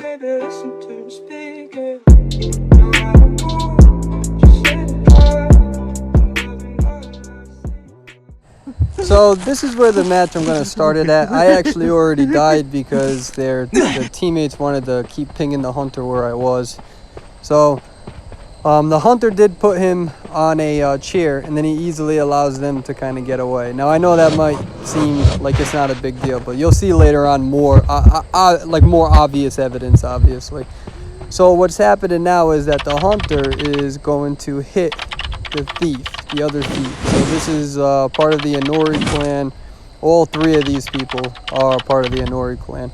baby, listen to me speak, yeah. No matter what, just let it go. So this is where the match I'm going to start it at. I actually already died because the teammates wanted to keep pinging the hunter where I was. So the hunter did put him on a chair, and then he easily allows them to kind of get away. Now I know that might seem like it's not a big deal, but you'll see later on more more obvious evidence, obviously. So what's happening now is that the hunter is going to hit the thief, the other thief. So this is part of the Inori clan. All three of these people are part of the Inori clan.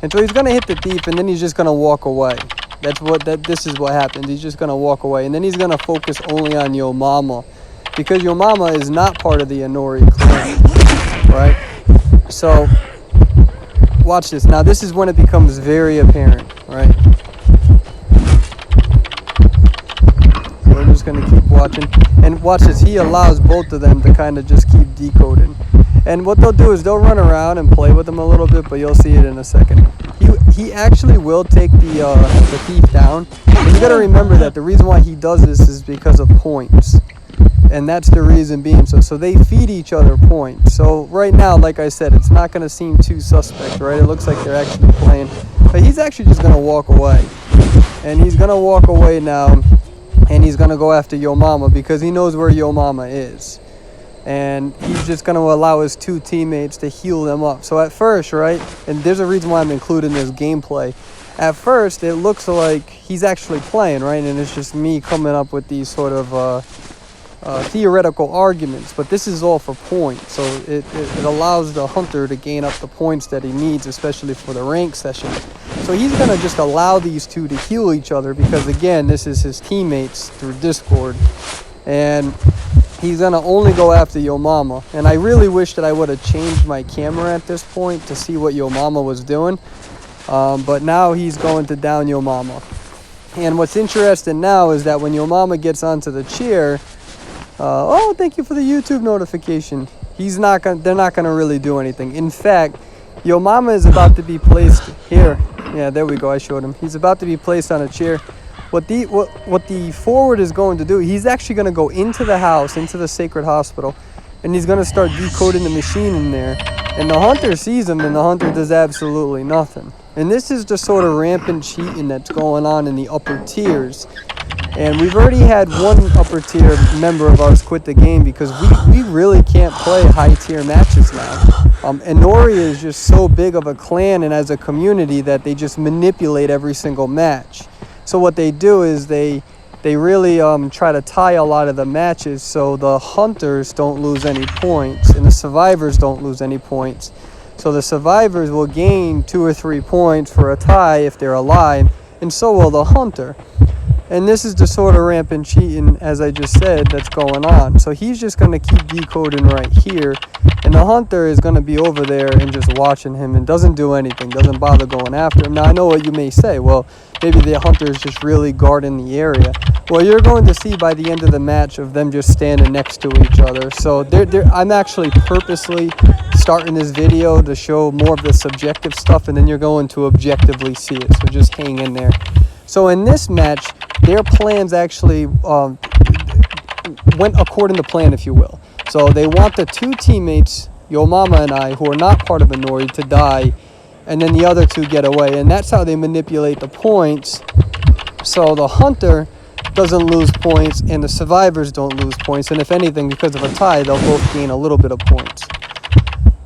And so he's going to hit the thief, and then he's just going to walk away. This is what happens. He's just going to walk away, and then he's going to focus only on Yo Mama, because Yo Mama is not part of the Inori clan, right? So watch this. Now this is when it becomes very apparent, right? We're just going to keep watching, and watch this. He allows both of them to kind of just keep decoding, and what they'll do is they'll run around and play with him a little bit, but you'll see it in a second. He actually will take the thief down, and you got to remember that the reason why he does this is because of points, and that's the reason being. So they feed each other points. So right now, like I said, it's not going to seem too suspect, right? It looks like they're actually playing, but he's actually just going to walk away, and he's going to walk away now. And he's going to go after Yo Mama because he knows where Yo Mama is. And he's just going to allow his two teammates to heal them up. So at first, right, and there's a reason why I'm including this gameplay. At first, it looks like he's actually playing, right? And it's just me coming up with these sort of theoretical arguments. But this is all for points. So it allows the hunter to gain up the points that he needs, especially for the rank session. So he's going to just allow these two to heal each other because, again, this is his teammates through Discord. And he's going to only go after Yo Mama. And I really wish that I would have changed my camera at this point to see what Yo Mama was doing. But now he's going to down Yo Mama. And what's interesting now is that when Yo Mama gets onto the chair, oh, thank you for the YouTube notification. They're not going to really do anything. In fact, Yo Mama is about to be placed here. Yeah, there we go. I showed him. He's about to be placed on a chair. What the forward is going to do, he's actually going to go into the house, into the sacred hospital, and he's going to start decoding the machine in there. And the hunter sees him, and the hunter does absolutely nothing. And this is the sort of rampant cheating that's going on in the upper tiers. And we've already had one upper tier member of ours quit the game because we really can't play high tier matches now. Inori is just so big of a clan and as a community that they just manipulate every single match. So what they do is they really try to tie a lot of the matches so the hunters don't lose any points and the survivors don't lose any points. So the survivors will gain 2 or 3 points for a tie if they're alive, and so will the hunter. And this is the sort of rampant cheating, as I just said, that's going on. So he's just going to keep decoding right here. And the hunter is going to be over there and just watching him and doesn't do anything, doesn't bother going after him. Now, I know what you may say. Well, maybe the hunter is just really guarding the area. Well, you're going to see by the end of the match of them just standing next to each other. So I'm actually purposely starting this video to show more of the subjective stuff, and then you're going to objectively see it. So just hang in there. So in this match, their plans actually went according to plan, if you will. So they want the two teammates, Yo Mama and I, who are not part of Inori, to die, and then the other two get away. And that's how they manipulate the points. So the hunter doesn't lose points, and the survivors don't lose points. And if anything, because of a tie, they'll both gain a little bit of points.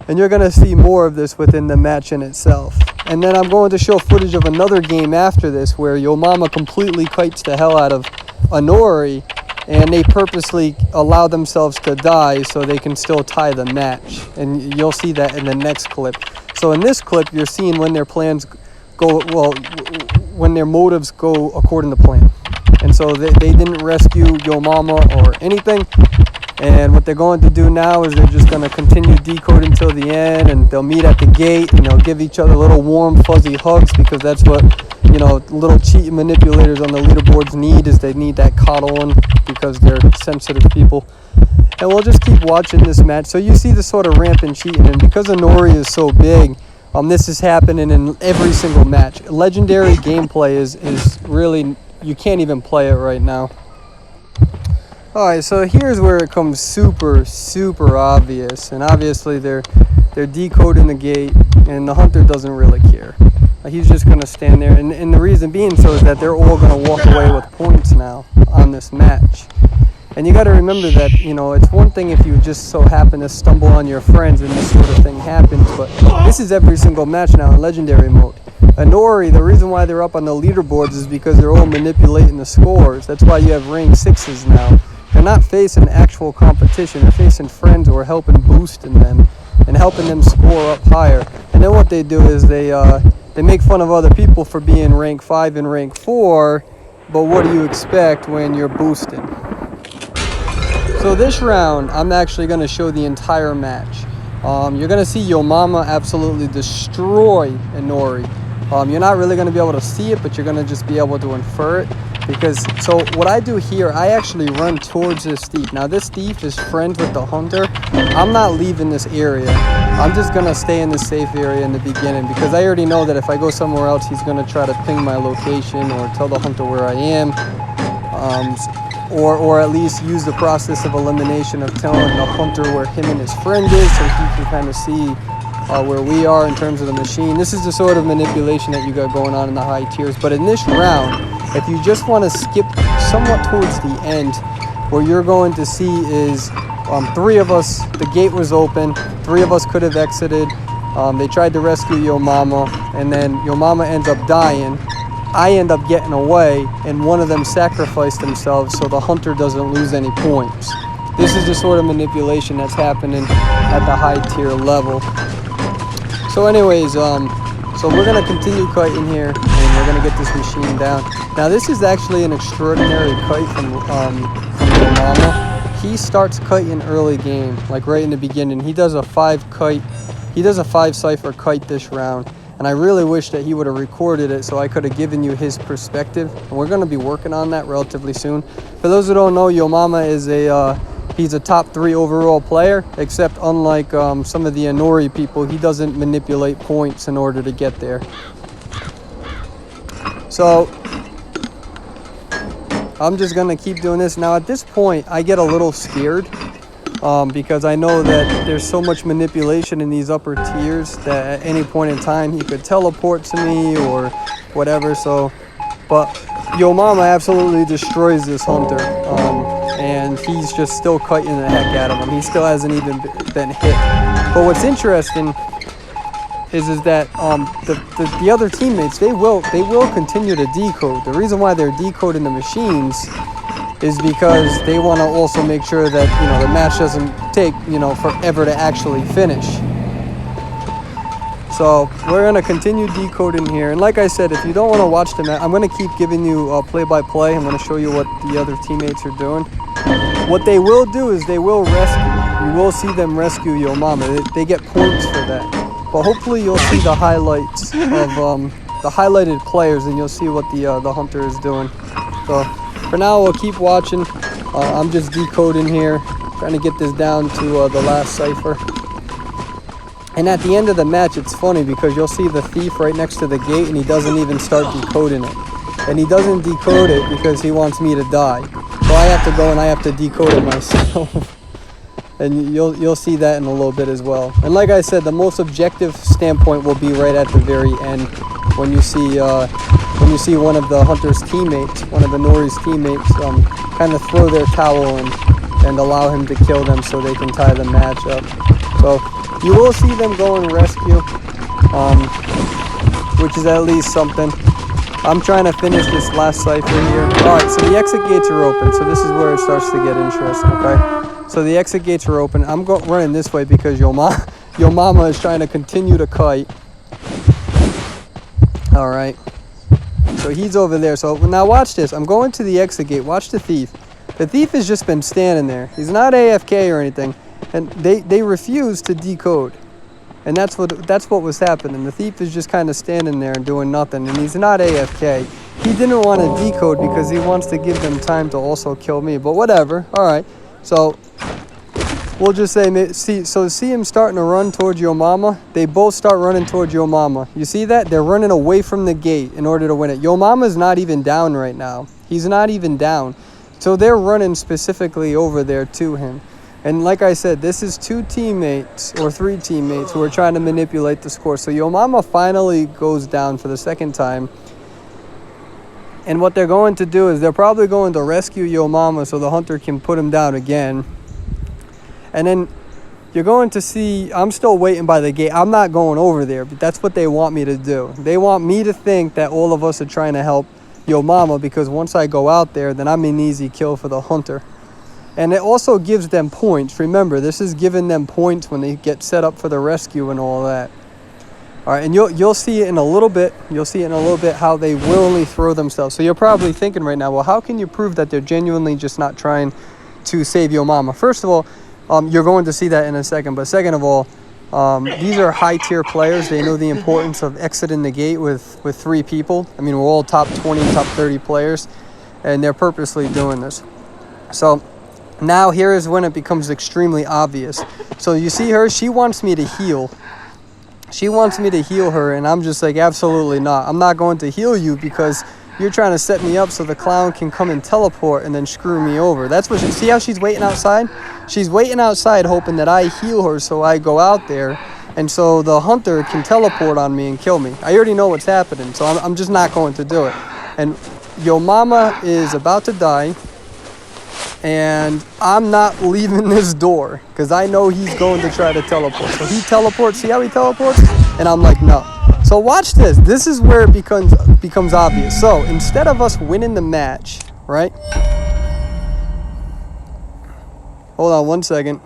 And you're going to see more of this within the match in itself. And then I'm going to show footage of another game after this where Yo Mama completely kites the hell out of Inori, and they purposely allow themselves to die so they can still tie the match. And you'll see that in the next clip. So in this clip, you're seeing when their plans go, well, when their motives go according to plan. And so they didn't rescue Yo Mama or anything. And what they're going to do now is they're just going to continue decoding until the end, and they'll meet at the gate, and they'll give each other little warm, fuzzy hugs, because that's what, you know, little cheat manipulators on the leaderboards need, is they need that coddling because they're sensitive people. And we'll just keep watching this match. So you see the sort of rampant cheating, and because Inori is so big, This is happening in every single match. Legendary gameplay is really, you can't even play it right now. Alright, so here's where it comes super obvious, and obviously they're decoding the gate, and the hunter doesn't really care. He's just going to stand there, and the reason being so is that they're all going to walk away with points now on this match. And you got to remember that, you know, it's one thing if you just so happen to stumble on your friends and this sort of thing happens, but this is every single match now in Legendary mode. Inori, the reason why they're up on the leaderboards is because they're all manipulating the scores. That's why you have rank 6s now. They're not facing actual competition, they're facing friends who are helping boosting them and helping them score up higher. And then what they do is they make fun of other people for being rank 5 and rank 4, but what do you expect when you're boosting? So this round, I'm actually going to show the entire match. You're going to see Yo Mama absolutely destroy Inori. You're not really going to be able to see it, but you're going to just be able to infer it. So what I do here, I actually run towards this thief. Now this thief is friends with the hunter. I'm not leaving this area. I'm just going to stay in the safe area in the beginning because I already know that if I go somewhere else, he's going to try to ping my location or tell the hunter where I am. Or at least use the process of elimination of telling the hunter where him and his friend is so he can kind of see where we are in terms of the machine. This is the sort of manipulation that you got going on in the high tiers. But in this round, if you just want to skip somewhat towards the end, what you're going to see is 3 of us, the gate was open, 3 of us could have exited. They tried to rescue Yo Mama, and then Yo Mama ends up dying. I end up getting away, and one of them sacrificed themselves so the hunter doesn't lose any points. This is the sort of manipulation that's happening at the high tier level. So anyways, so we're going to continue kiting here, and we're going to get this machine down. Now this is actually an extraordinary kite from Yo Mama. He starts kiting early game, like right in the beginning. He does a 5 cipher kite this round. And I really wish that he would have recorded it so I could have given you his perspective. And we're going to be working on that relatively soon. For those who don't know, Yo Mama is he's a top 3 overall player, except unlike some of the Inori people, he doesn't manipulate points in order to get there. So I'm just going to keep doing this. Now at this point, I get a little scared. Because I know that there's so much manipulation in these upper tiers that at any point in time he could teleport to me or whatever. So, but Yo Mama absolutely destroys this hunter, and he's just still kiting the heck out of him. He still hasn't even been hit. But what's interesting is that the other teammates, they will continue to decode. The reason why they're decoding the machines is because they want to also make sure that, you know, the match doesn't take, you know, forever to actually finish. So we're going to continue decoding here. And like I said, if you don't want to watch the match, I'm going to keep giving you play-by-play. I'm going to show you what the other teammates are doing. What they will do is they will rescue. You will see them rescue Yo Mama. They get points for that. But hopefully you'll see the highlights of the highlighted players, and you'll see what the hunter is doing. So for now, we'll keep watching. I'm just decoding here, trying to get this down to the last cipher. And at the end of the match, it's funny because you'll see the thief right next to the gate, and he doesn't even start decoding it. And he doesn't decode it because he wants me to die. So I have to go and I have to decode it myself. And you'll see that in a little bit as well. And like I said, the most objective standpoint will be right at the very end when you see one of the hunter's teammates, one of Inori's teammates, kind of throw their towel and allow him to kill them so they can tie the match up. So you will see them go and rescue, which is at least something. I'm trying to finish this last cipher here. Alright, so the exit gates are open, so this is where it starts to get interesting, okay? So the exit gates are open. I'm running this way because Yo Mama is trying to continue to kite. Alright. So he's over there. So now watch this. I'm going to the exit gate. Watch the thief. The thief has just been standing there. He's not AFK or anything. And they refuse to decode. And that's what was happening. The thief is just kind of standing there and doing nothing. And he's not AFK. He didn't want to decode because he wants to give them time to also kill me. But whatever. Alright. So we'll just say, see him starting to run towards Yo Mama? They both start running towards Yo Mama. You see that? They're running away from the gate in order to win it. Yo Mama's not even down right now. He's not even down. So they're running specifically over there to him. And like I said, this is 2 teammates or 3 teammates who are trying to manipulate the score. So Yo Mama finally goes down for the second time. And what they're going to do is they're probably going to rescue Yo Mama so the hunter can put him down again. And then you're going to see, I'm still waiting by the gate. I'm not going over there, but that's what they want me to do. They want me to think that all of us are trying to help Yo Mama, because once I go out there, then I'm an easy kill for the hunter. And it also gives them points. Remember, this is giving them points when they get set up for the rescue and all that. All right, and you'll see it in a little bit. You'll see it in a little bit how they willingly throw themselves. So you're probably thinking right now, well, how can you prove that they're genuinely just not trying to save Yo Mama? First of all, you're going to see that in a second. But second of all, these are high-tier players. They know the importance of exiting the gate with 3 people. I mean, we're all top 20, top 30 players, and they're purposely doing this. So now here is when it becomes extremely obvious. So you see her, she wants me to heal. She wants me to heal her, and I'm just like, absolutely not. I'm not going to heal you because you're trying to set me up so the clown can come and teleport and then screw me over. That's what see how she's waiting outside? She's waiting outside hoping that I heal her so I go out there, and so the hunter can teleport on me and kill me. I already know what's happening, so I'm just not going to do it. And Yo Mama is about to die, and I'm not leaving this door because I know he's going to try to teleport. So he teleports. See how he teleports? And I'm like, no. So watch this. This is where it becomes obvious. So instead of us winning the match, right? Hold on 1 second.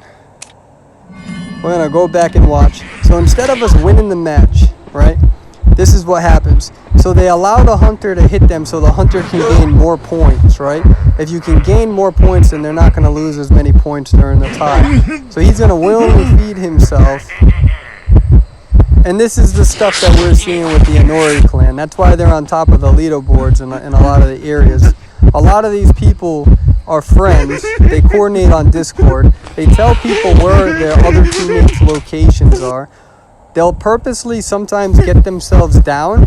We're going to go back and watch. So instead of us winning the match, right? This is what happens. So they allow the hunter to hit them so the hunter can gain more points, right? If you can gain more points, then they're not going to lose as many points during the tie. So he's going to willingly feed himself. And this is the stuff that we're seeing with the Inori clan. That's why they're on top of the leaderboards in a lot of the areas. A lot of these people are friends. They coordinate on Discord. They tell people where their other teammates' locations are. They'll purposely sometimes get themselves down,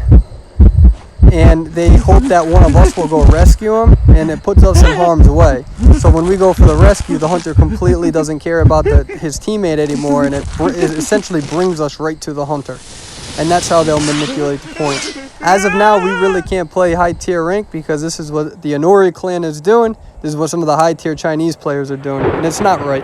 and they hope that one of us will go rescue him, and it puts us in harm's way. So when we go for the rescue, the hunter completely doesn't care about his teammate anymore, and it essentially brings us right to the hunter. And that's how they'll manipulate the points. As of now, we really can't play high-tier rank because this is what the Inori clan is doing. This is what some of the high-tier Chinese players are doing, and it's not right.